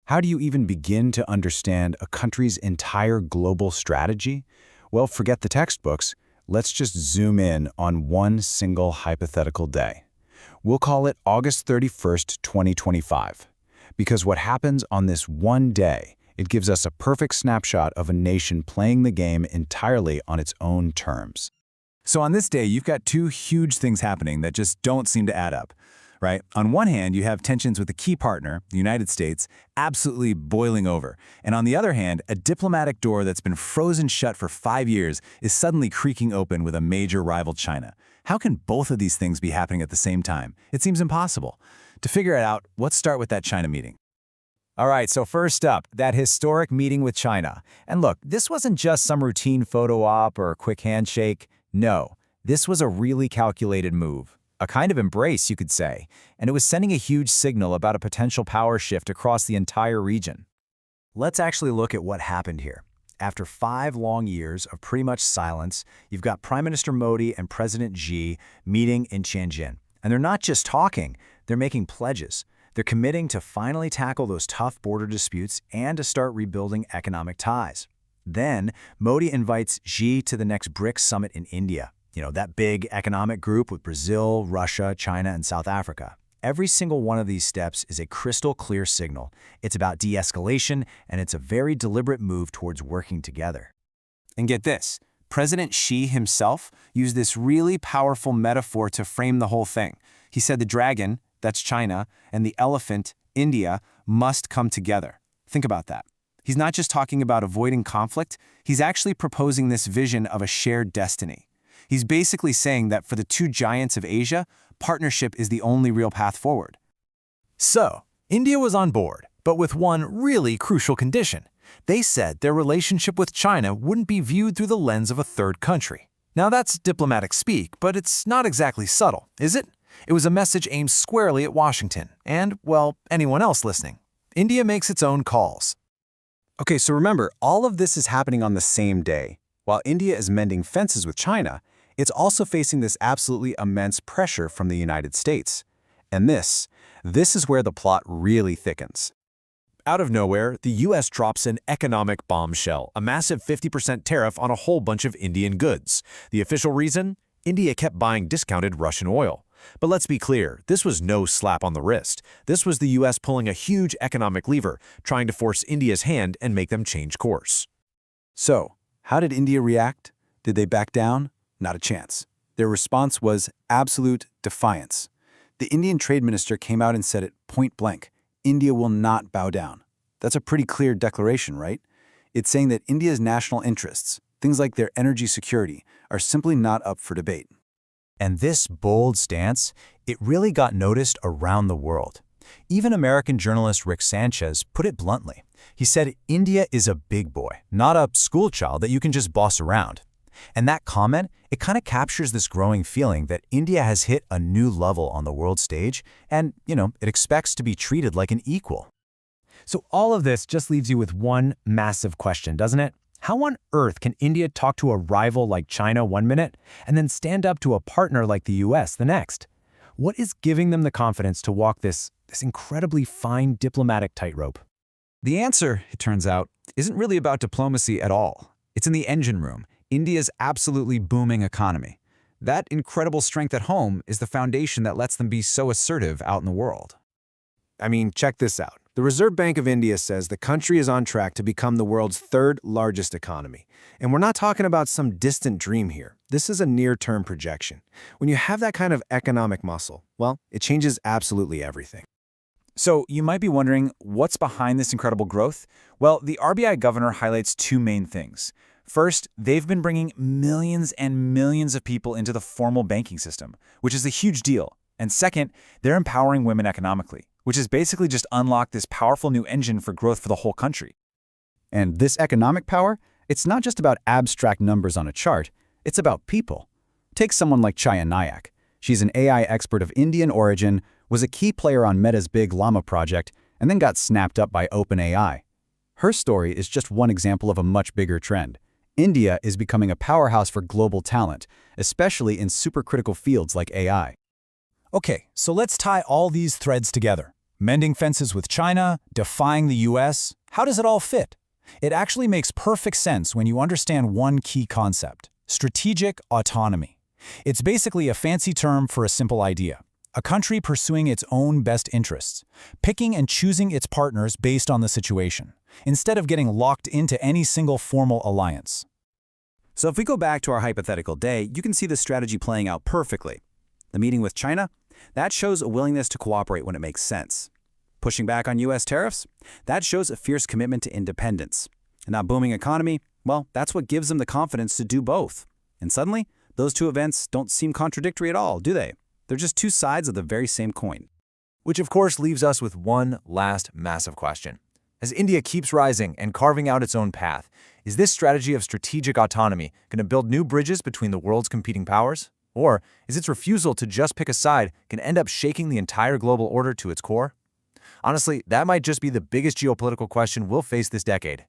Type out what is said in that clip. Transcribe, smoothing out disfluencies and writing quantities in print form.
How do you even begin to understand a country's entire global strategy? Well, forget the textbooks. Let's just zoom in on one single hypothetical day. We'll call it August 31st, 2025. Because what happens on this one day, it gives us a perfect snapshot of a nation playing the game entirely on its own terms. So on this day, you've got two huge things happening that just don't seem to add up, right? On one hand, you have tensions with a key partner, the United States, absolutely boiling over. And on the other hand, a diplomatic door that's been frozen shut for 5 years is suddenly creaking open with a major rival, China. How can both of these things be happening at the same time? It seems impossible. To figure it out, let's start with that China meeting. All right, so first up, that historic meeting with China. And look, this wasn't just some routine photo op or a quick handshake. No, this was a really calculated move, a kind of embrace, you could say, and it was sending a huge signal about a potential power shift across the entire region. Let's actually look at what happened here. After 5 long years of pretty much silence, you've got Prime Minister Modi and President Xi meeting in Tianjin. And they're not just talking, they're making pledges. They're committing to finally tackle those tough border disputes and to start rebuilding economic ties. Then, Modi invites Xi to the next BRICS summit in India. You know, that big economic group with Brazil, Russia, China, and South Africa. Every single one of these steps is a crystal clear signal. It's about de-escalation, and it's a very deliberate move towards working together. And get this, President Xi himself used this really powerful metaphor to frame the whole thing. He said the dragon, that's China, and the elephant, India, must come together. Think about that. He's not just talking about avoiding conflict, he's actually proposing this vision of a shared destiny. He's basically saying that for the two giants of Asia, partnership is the only real path forward. So, India was on board, but with one really crucial condition. They said their relationship with China wouldn't be viewed through the lens of a third country. Now that's diplomatic speak, but it's not exactly subtle, is it? It was a message aimed squarely at Washington and, well, anyone else listening. India makes its own calls. Okay, so remember, all of this is happening on the same day. While India is mending fences with China, it's also facing this absolutely immense pressure from the United States. And this is where the plot really thickens. Out of nowhere, the U.S. drops an economic bombshell, a massive 50% tariff on a whole bunch of Indian goods. The official reason? India kept buying discounted Russian oil. But let's be clear, this was no slap on the wrist. This was the U.S. pulling a huge economic lever, trying to force India's hand and make them change course. So, how did India react? Did they back down? Not a chance. Their response was absolute defiance. The Indian Trade Minister came out and said it point blank, India will not bow down. That's a pretty clear declaration, right? It's saying that India's national interests, things like their energy security, are simply not up for debate. And this bold stance, it really got noticed around the world. Even American journalist Rick Sanchez put it bluntly. He said India is a big boy, not a schoolchild that you can just boss around. And that comment, it kind of captures this growing feeling that India has hit a new level on the world stage and, it expects to be treated like an equal. So all of this just leaves you with one massive question, doesn't it? How on earth can India talk to a rival like China one minute and then stand up to a partner like the US the next? What is giving them the confidence to walk this incredibly fine diplomatic tightrope? The answer, it turns out, isn't really about diplomacy at all. It's in the engine room, India's absolutely booming economy. That incredible strength at home is the foundation that lets them be so assertive out in the world. I mean, check this out. The Reserve Bank of India says the country is on track to become the world's 3rd largest economy. And we're not talking about some distant dream here. This is a near-term projection. When you have that kind of economic muscle, well, it changes absolutely everything. So you might be wondering, what's behind this incredible growth? Well, the RBI governor highlights 2 main things. First, they've been bringing millions and millions of people into the formal banking system, which is a huge deal. And second, they're empowering women economically, which has basically just unlocked this powerful new engine for growth for the whole country. And this economic power, it's not just about abstract numbers on a chart, it's about people. Take someone like Chaya Nayak. She's an AI expert of Indian origin, was a key player on Meta's big LLaMA project, and then got snapped up by OpenAI. Her story is just one example of a much bigger trend. India is becoming a powerhouse for global talent, especially in supercritical fields like AI. Okay, so let's tie all these threads together. Mending fences with China, defying the US, how does it all fit? It actually makes perfect sense when you understand one key concept: strategic autonomy. It's basically a fancy term for a simple idea: a country pursuing its own best interests, picking and choosing its partners based on the situation, instead of getting locked into any single formal alliance. So if we go back to our hypothetical day, you can see the strategy playing out perfectly. The meeting with China, that shows a willingness to cooperate when it makes sense. Pushing back on US tariffs, that shows a fierce commitment to independence. And that booming economy, well, that's what gives them the confidence to do both. And suddenly, those two events don't seem contradictory at all, do they? They're just two sides of the very same coin. Which of course leaves us with one last massive question. As India keeps rising and carving out its own path, is this strategy of strategic autonomy going to build new bridges between the world's competing powers? Or is its refusal to just pick a side going to end up shaking the entire global order to its core? Honestly, that might just be the biggest geopolitical question we'll face this decade.